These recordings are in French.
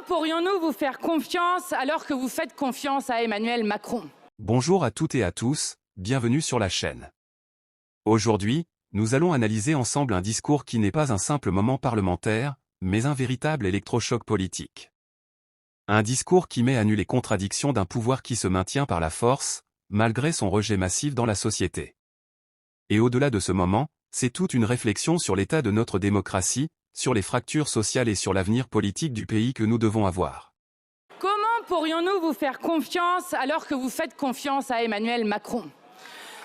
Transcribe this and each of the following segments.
pourrions-nous vous faire confiance alors que vous faites confiance à Emmanuel Macron? Bonjour à toutes et à tous, bienvenue sur la chaîne. Aujourd'hui, nous allons analyser ensemble un discours qui n'est pas un simple moment parlementaire, mais un véritable électrochoc politique. Un discours qui met à nu les contradictions d'un pouvoir qui se maintient par la force, malgré son rejet massif dans la société. Et au-delà de ce moment, c'est toute une réflexion sur l'état de notre démocratie, sur les fractures sociales et sur l'avenir politique du pays que nous devons avoir. Comment pourrions-nous vous faire confiance alors que vous faites confiance à Emmanuel Macron?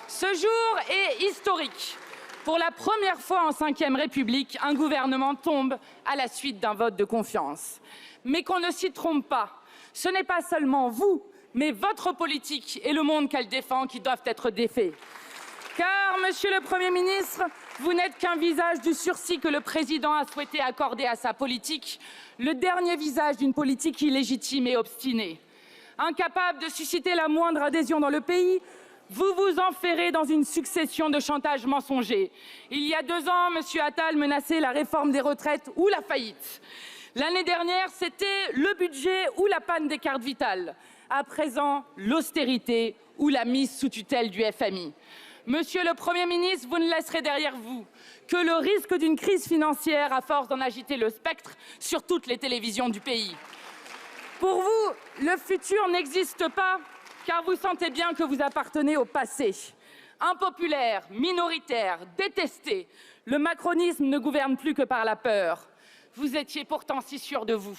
Ce jour est historique. Pour la première fois en Ve République, un gouvernement tombe à la suite d'un vote de confiance. Mais qu'on ne s'y trompe pas, ce n'est pas seulement vous, mais votre politique et le monde qu'elle défend qui doivent être défaits. Car, Monsieur le Premier ministre, vous n'êtes qu'un visage du sursis que le président a souhaité accorder à sa politique, le dernier visage d'une politique illégitime et obstinée. Incapable de susciter la moindre adhésion dans le pays, vous vous enferrez dans une succession de chantages mensongers. Il y a 2 ans, M. Attal menaçait la réforme des retraites ou la faillite. L'année dernière, c'était le budget ou la panne des cartes vitales. À présent, l'austérité ou la mise sous tutelle du FMI. Monsieur le Premier ministre, vous ne laisserez derrière vous que le risque d'une crise financière à force d'en agiter le spectre sur toutes les télévisions du pays. Pour vous, le futur n'existe pas car vous sentez bien que vous appartenez au passé. Impopulaire, minoritaire, détesté, le macronisme ne gouverne plus que par la peur. Vous étiez pourtant si sûr de vous.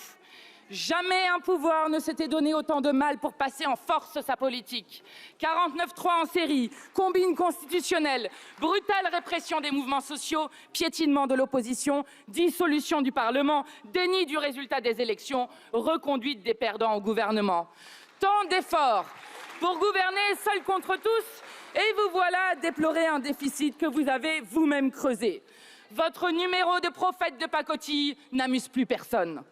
Jamais un pouvoir ne s'était donné autant de mal pour passer en force sa politique. 49.3 en série, combine constitutionnelle, brutale répression des mouvements sociaux, piétinement de l'opposition, dissolution du Parlement, déni du résultat des élections, reconduite des perdants au gouvernement. Tant d'efforts pour gouverner seul contre tous et vous voilà à déplorer un déficit que vous avez vous-même creusé. Votre numéro de prophète de pacotille n'amuse plus personne.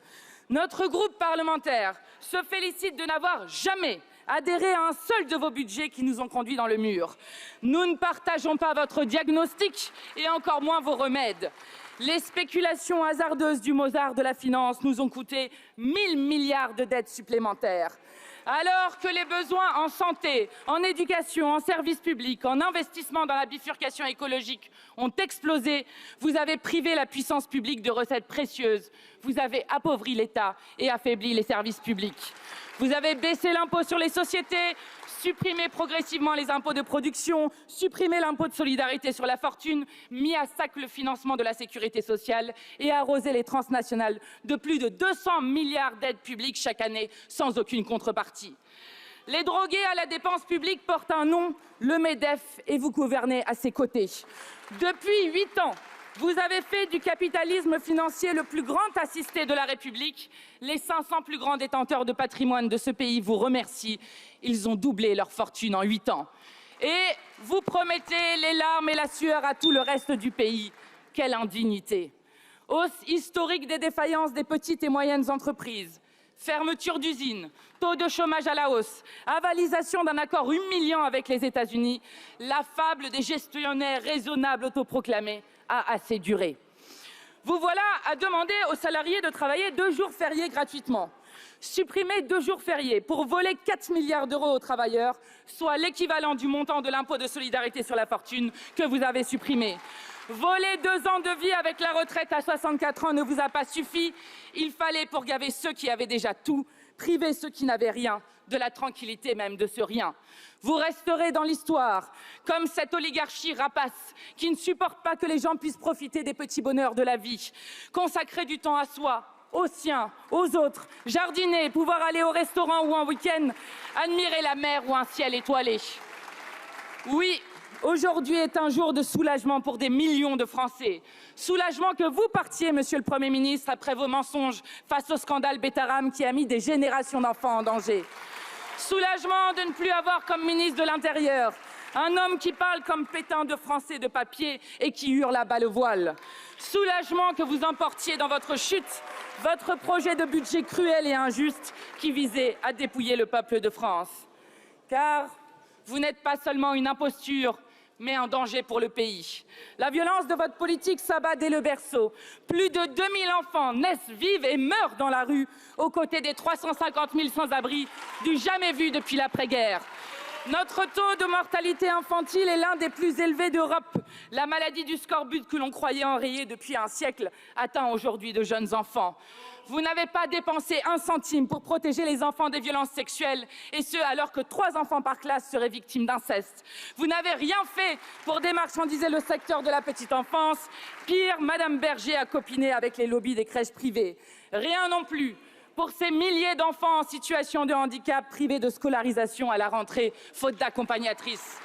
Notre groupe parlementaire se félicite de n'avoir jamais adhéré à un seul de vos budgets qui nous ont conduits dans le mur. Nous ne partageons pas votre diagnostic et encore moins vos remèdes. Les spéculations hasardeuses du Mozart de la finance nous ont coûté 1000 milliards de dettes supplémentaires. Alors que les besoins en santé, en éducation, en services publics, en investissement dans la bifurcation écologique ont explosé, vous avez privé la puissance publique de recettes précieuses. Vous avez appauvri l'État et affaibli les services publics. Vous avez baissé l'impôt sur les sociétés, supprimé progressivement les impôts de production, supprimé l'impôt de solidarité sur la fortune, mis à sac le financement de la sécurité sociale et arrosé les transnationales de plus de 200 milliards d'aides publiques chaque année sans aucune contrepartie. Les drogués à la dépense publique portent un nom, le MEDEF, et vous gouvernez à ses côtés. Depuis 8 ans, vous avez fait du capitalisme financier le plus grand assisté de la République. Les 500 plus grands détenteurs de patrimoine de ce pays vous remercient. Ils ont doublé leur fortune en 8 ans. Et vous promettez les larmes et la sueur à tout le reste du pays. Quelle indignité! Hausse historique des défaillances des petites et moyennes entreprises. Fermeture d'usines, taux de chômage à la hausse, avalisation d'un accord humiliant avec les États-Unis, la fable des gestionnaires raisonnables autoproclamés a assez duré. Vous voilà à demander aux salariés de travailler 2 jours fériés gratuitement. Supprimer 2 jours fériés pour voler 4 milliards d'euros aux travailleurs, soit l'équivalent du montant de l'impôt de solidarité sur la fortune que vous avez supprimé. Voler 2 ans de vie avec la retraite à 64 ans ne vous a pas suffi. Il fallait, pour gaver ceux qui avaient déjà tout, priver ceux qui n'avaient rien, de la tranquillité même de ce rien. Vous resterez dans l'histoire, comme cette oligarchie rapace qui ne supporte pas que les gens puissent profiter des petits bonheurs de la vie, consacrer du temps à soi, aux siens, aux autres, jardiner, pouvoir aller au restaurant ou en week-end, admirer la mer ou un ciel étoilé. Oui, aujourd'hui est un jour de soulagement pour des millions de Français. Soulagement que vous partiez, Monsieur le Premier ministre, après vos mensonges face au scandale Betaram qui a mis des générations d'enfants en danger. Soulagement de ne plus avoir comme ministre de l'Intérieur un homme qui parle comme Pétain de français de papier et qui hurle à bas le voile. Soulagement que vous emportiez dans votre chute votre projet de budget cruel et injuste qui visait à dépouiller le peuple de France. Car vous n'êtes pas seulement une imposture, mais un danger pour le pays. La violence de votre politique s'abat dès le berceau. Plus de 2000 enfants naissent, vivent et meurent dans la rue, aux côtés des 350 000 sans-abri du jamais vu depuis l'après-guerre. Notre taux de mortalité infantile est l'un des plus élevés d'Europe. La maladie du scorbut que l'on croyait enrayée depuis un siècle atteint aujourd'hui de jeunes enfants. Vous n'avez pas dépensé un centime pour protéger les enfants des violences sexuelles, et ce alors que 3 enfants par classe seraient victimes d'inceste. Vous n'avez rien fait pour démarchandiser le secteur de la petite enfance. Pire, Madame Berger a copiné avec les lobbies des crèches privées. Rien non plus pour ces milliers d'enfants en situation de handicap privés de scolarisation à la rentrée, faute d'accompagnatrices.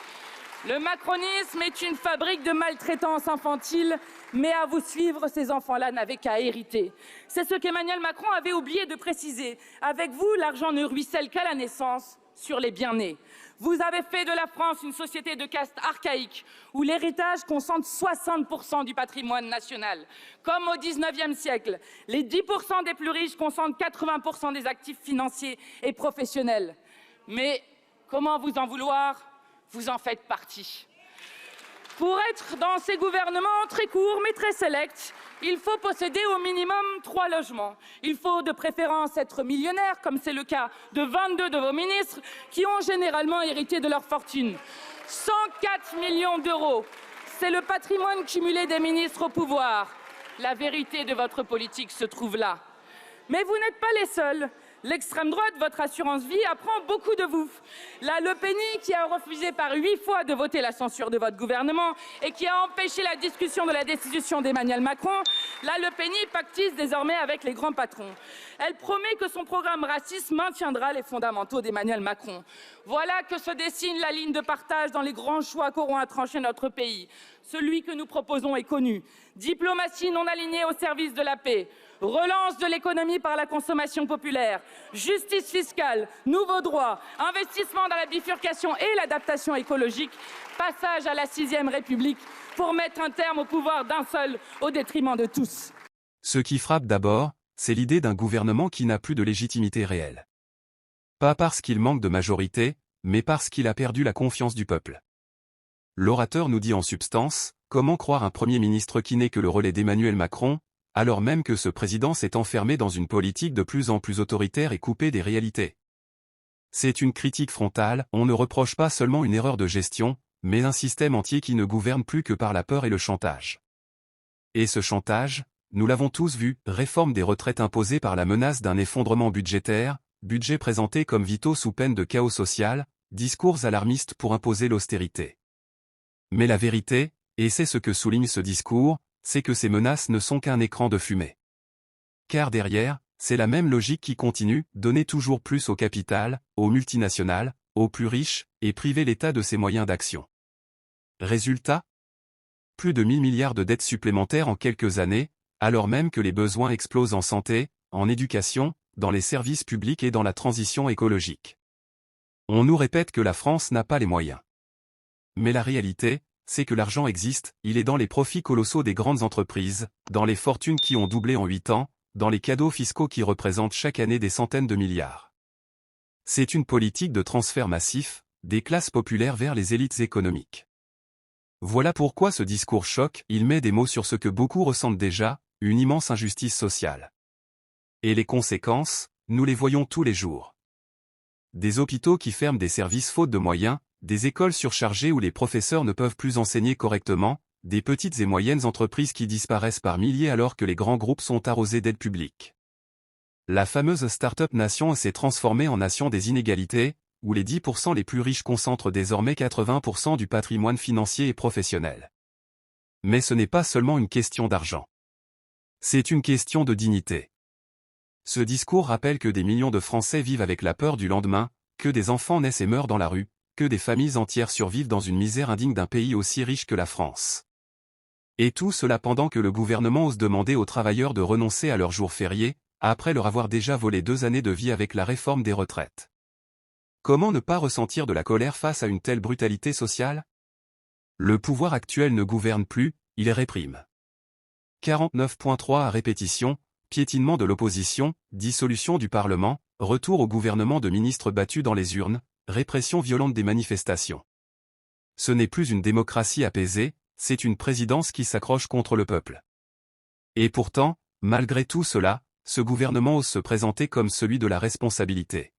Le macronisme est une fabrique de maltraitance infantile, mais à vous suivre, ces enfants-là n'avaient qu'à hériter. C'est ce qu'Emmanuel Macron avait oublié de préciser. Avec vous, l'argent ne ruisselle qu'à la naissance sur les bien-nés. Vous avez fait de la France une société de caste archaïque, où l'héritage concentre 60% du patrimoine national. Comme au XIXe siècle, les 10% des plus riches concentrent 80% des actifs financiers et professionnels. Mais comment vous en vouloir ? Vous en faites partie. Pour être dans ces gouvernements très courts mais très sélects, il faut posséder au minimum 3 logements. Il faut de préférence être millionnaire, comme c'est le cas de 22 de vos ministres, qui ont généralement hérité de leur fortune. 104 millions d'euros, c'est le patrimoine cumulé des ministres au pouvoir. La vérité de votre politique se trouve là. Mais vous n'êtes pas les seuls. L'extrême droite, votre assurance vie, apprend beaucoup de vous. La Le Penny, qui a refusé par 8 fois de voter la censure de votre gouvernement et qui a empêché la discussion de la destitution d'Emmanuel Macron, la Le Penny pactise désormais avec les grands patrons. Elle promet que son programme raciste maintiendra les fondamentaux d'Emmanuel Macron. Voilà que se dessine la ligne de partage dans les grands choix qu'auront à trancher notre pays. Celui que nous proposons est connu. Diplomatie non alignée au service de la paix. Relance de l'économie par la consommation populaire, justice fiscale, nouveaux droits, investissement dans la bifurcation et l'adaptation écologique, passage à la 6e République pour mettre un terme au pouvoir d'un seul au détriment de tous. Ce qui frappe d'abord, c'est l'idée d'un gouvernement qui n'a plus de légitimité réelle. Pas parce qu'il manque de majorité, mais parce qu'il a perdu la confiance du peuple. L'orateur nous dit en substance, comment croire un Premier ministre qui n'est que le relais d'Emmanuel Macron, alors même que ce président s'est enfermé dans une politique de plus en plus autoritaire et coupée des réalités. C'est une critique frontale, on ne reproche pas seulement une erreur de gestion, mais un système entier qui ne gouverne plus que par la peur et le chantage. Et ce chantage, nous l'avons tous vu, réforme des retraites imposée par la menace d'un effondrement budgétaire, budget présenté comme vitaux sous peine de chaos social, discours alarmistes pour imposer l'austérité. Mais la vérité, et c'est ce que souligne ce discours, c'est que ces menaces ne sont qu'un écran de fumée. Car derrière, c'est la même logique qui continue, donner toujours plus au capital, aux multinationales, aux plus riches, et priver l'État de ses moyens d'action. Résultat ? Plus de 1000 milliards de dettes supplémentaires en quelques années, alors même que les besoins explosent en santé, en éducation, dans les services publics et dans la transition écologique. On nous répète que la France n'a pas les moyens. Mais la réalité, c'est que l'argent existe, il est dans les profits colossaux des grandes entreprises, dans les fortunes qui ont doublé en 8 ans, dans les cadeaux fiscaux qui représentent chaque année des centaines de milliards. C'est une politique de transfert massif, des classes populaires vers les élites économiques. Voilà pourquoi ce discours choque, il met des mots sur ce que beaucoup ressentent déjà, une immense injustice sociale. Et les conséquences, nous les voyons tous les jours. Des hôpitaux qui ferment des services faute de moyens, des écoles surchargées où les professeurs ne peuvent plus enseigner correctement, des petites et moyennes entreprises qui disparaissent par milliers alors que les grands groupes sont arrosés d'aides publiques. La fameuse Start-up Nation s'est transformée en nation des inégalités, où les 10% les plus riches concentrent désormais 80% du patrimoine financier et professionnel. Mais ce n'est pas seulement une question d'argent. C'est une question de dignité. Ce discours rappelle que des millions de Français vivent avec la peur du lendemain, que des enfants naissent et meurent dans la rue, que des familles entières survivent dans une misère indigne d'un pays aussi riche que la France. Et tout cela pendant que le gouvernement ose demander aux travailleurs de renoncer à leurs jours fériés, après leur avoir déjà volé 2 années de vie avec la réforme des retraites. Comment ne pas ressentir de la colère face à une telle brutalité sociale ? Le pouvoir actuel ne gouverne plus, il réprime. 49.3 à répétition, piétinement de l'opposition, dissolution du Parlement, retour au gouvernement de ministres battus dans les urnes, répression violente des manifestations. ce n'est plus une démocratie apaisée, c'est une présidence qui s'accroche contre le peuple. Et pourtant, malgré tout cela, ce gouvernement ose se présenter comme celui de la responsabilité.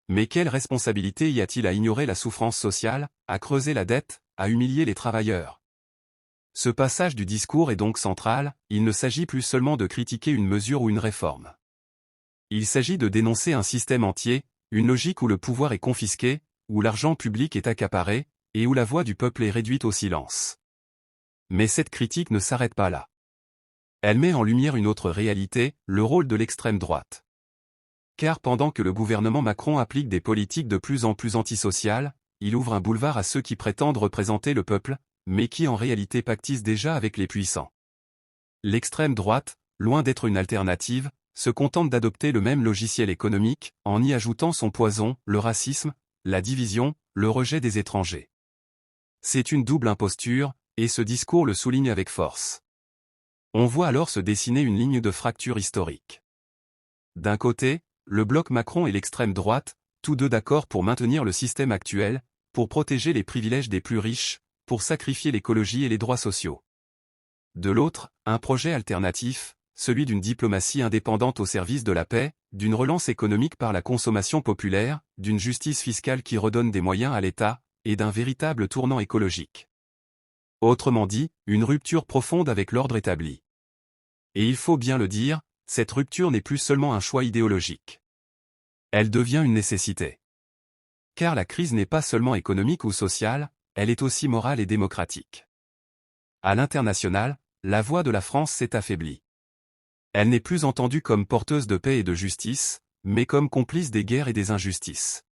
Mais quelle responsabilité y a-t-il à ignorer la souffrance sociale, à creuser la dette, à humilier les travailleurs? Ce passage du discours est donc central, il ne s'agit plus seulement de critiquer une mesure ou une réforme. Il s'agit de dénoncer un système entier, une logique où le pouvoir est confisqué, où l'argent public est accaparé, et où la voix du peuple est réduite au silence. Mais cette critique ne s'arrête pas là. Elle met en lumière une autre réalité, le rôle de l'extrême droite. Car pendant que le gouvernement Macron applique des politiques de plus en plus antisociales, il ouvre un boulevard à ceux qui prétendent représenter le peuple, mais qui en réalité pactisent déjà avec les puissants. L'extrême droite, loin d'être une alternative, se contente d'adopter le même logiciel économique, en y ajoutant son poison, le racisme, la division, le rejet des étrangers. C'est une double imposture, et ce discours le souligne avec force. On voit alors se dessiner une ligne de fracture historique. D'un côté, le bloc Macron et l'extrême droite, tous deux d'accord pour maintenir le système actuel, pour protéger les privilèges des plus riches, pour sacrifier l'écologie et les droits sociaux. De l'autre, un projet alternatif, celui d'une diplomatie indépendante au service de la paix, d'une relance économique par la consommation populaire, d'une justice fiscale qui redonne des moyens à l'État, et d'un véritable tournant écologique. Autrement dit, une rupture profonde avec l'ordre établi. Et il faut bien le dire, cette rupture n'est plus seulement un choix idéologique. Elle devient une nécessité. Car la crise n'est pas seulement économique ou sociale, elle est aussi morale et démocratique. À l'international, la voix de la France s'est affaiblie. Elle n'est plus entendue comme porteuse de paix et de justice, mais comme complice des guerres et des injustices.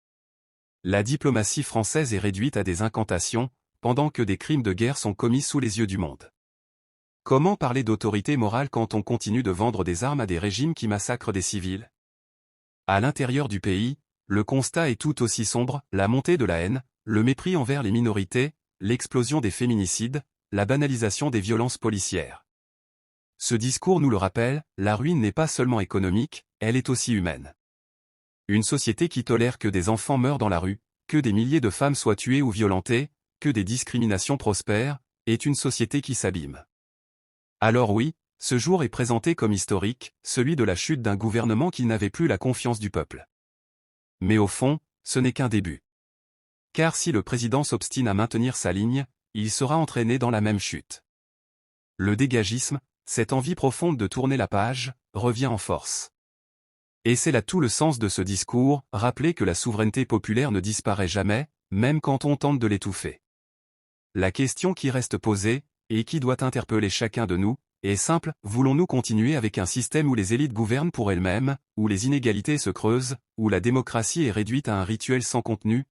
La diplomatie française est réduite à des incantations, pendant que des crimes de guerre sont commis sous les yeux du monde. Comment parler d'autorité morale quand on continue de vendre des armes à des régimes qui massacrent des civils? À l'intérieur du pays, le constat est tout aussi sombre, la montée de la haine, le mépris envers les minorités, l'explosion des féminicides, la banalisation des violences policières. Ce discours nous le rappelle, la ruine n'est pas seulement économique, elle est aussi humaine. Une société qui tolère que des enfants meurent dans la rue, que des milliers de femmes soient tuées ou violentées, que des discriminations prospèrent, est une société qui s'abîme. Alors oui, ce jour est présenté comme historique, celui de la chute d'un gouvernement qui n'avait plus la confiance du peuple. Mais au fond, ce n'est qu'un début. Car si le président s'obstine à maintenir sa ligne, il sera entraîné dans la même chute. Le dégagisme, cette envie profonde de tourner la page, revient en force. Et c'est là tout le sens de ce discours, rappeler que la souveraineté populaire ne disparaît jamais, même quand on tente de l'étouffer. La question qui reste posée, et qui doit interpeller chacun de nous, est simple, voulons-nous continuer avec un système où les élites gouvernent pour elles-mêmes, où les inégalités se creusent, où la démocratie est réduite à un rituel sans contenu?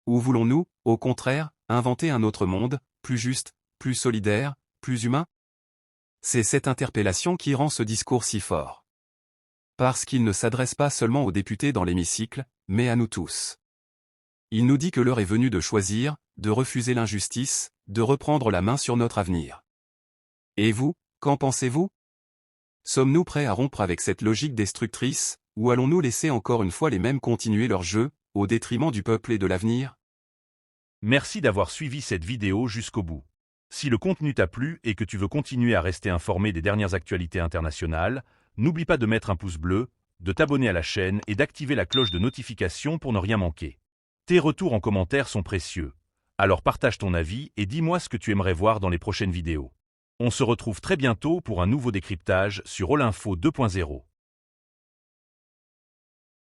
Ou voulons-nous, au contraire, inventer un autre monde, plus juste, plus solidaire, plus humain? C'est cette interpellation qui rend ce discours si fort. Parce qu'il ne s'adresse pas seulement aux députés dans l'hémicycle, mais à nous tous. Il nous dit que l'heure est venue de choisir, de refuser l'injustice, de reprendre la main sur notre avenir. Et vous, qu'en pensez-vous? Sommes-nous prêts à rompre avec cette logique destructrice, ou allons-nous laisser encore une fois les mêmes continuer leur jeu, au détriment du peuple et de l'avenir? Merci d'avoir suivi cette vidéo jusqu'au bout. Si le contenu t'a plu et que tu veux continuer à rester informé des dernières actualités internationales, n'oublie pas de mettre un pouce bleu, de t'abonner à la chaîne et d'activer la cloche de notification pour ne rien manquer. Tes retours en commentaire sont précieux. Alors partage ton avis et dis-moi ce que tu aimerais voir dans les prochaines vidéos. On se retrouve très bientôt pour un nouveau décryptage sur Olinfo 2.0.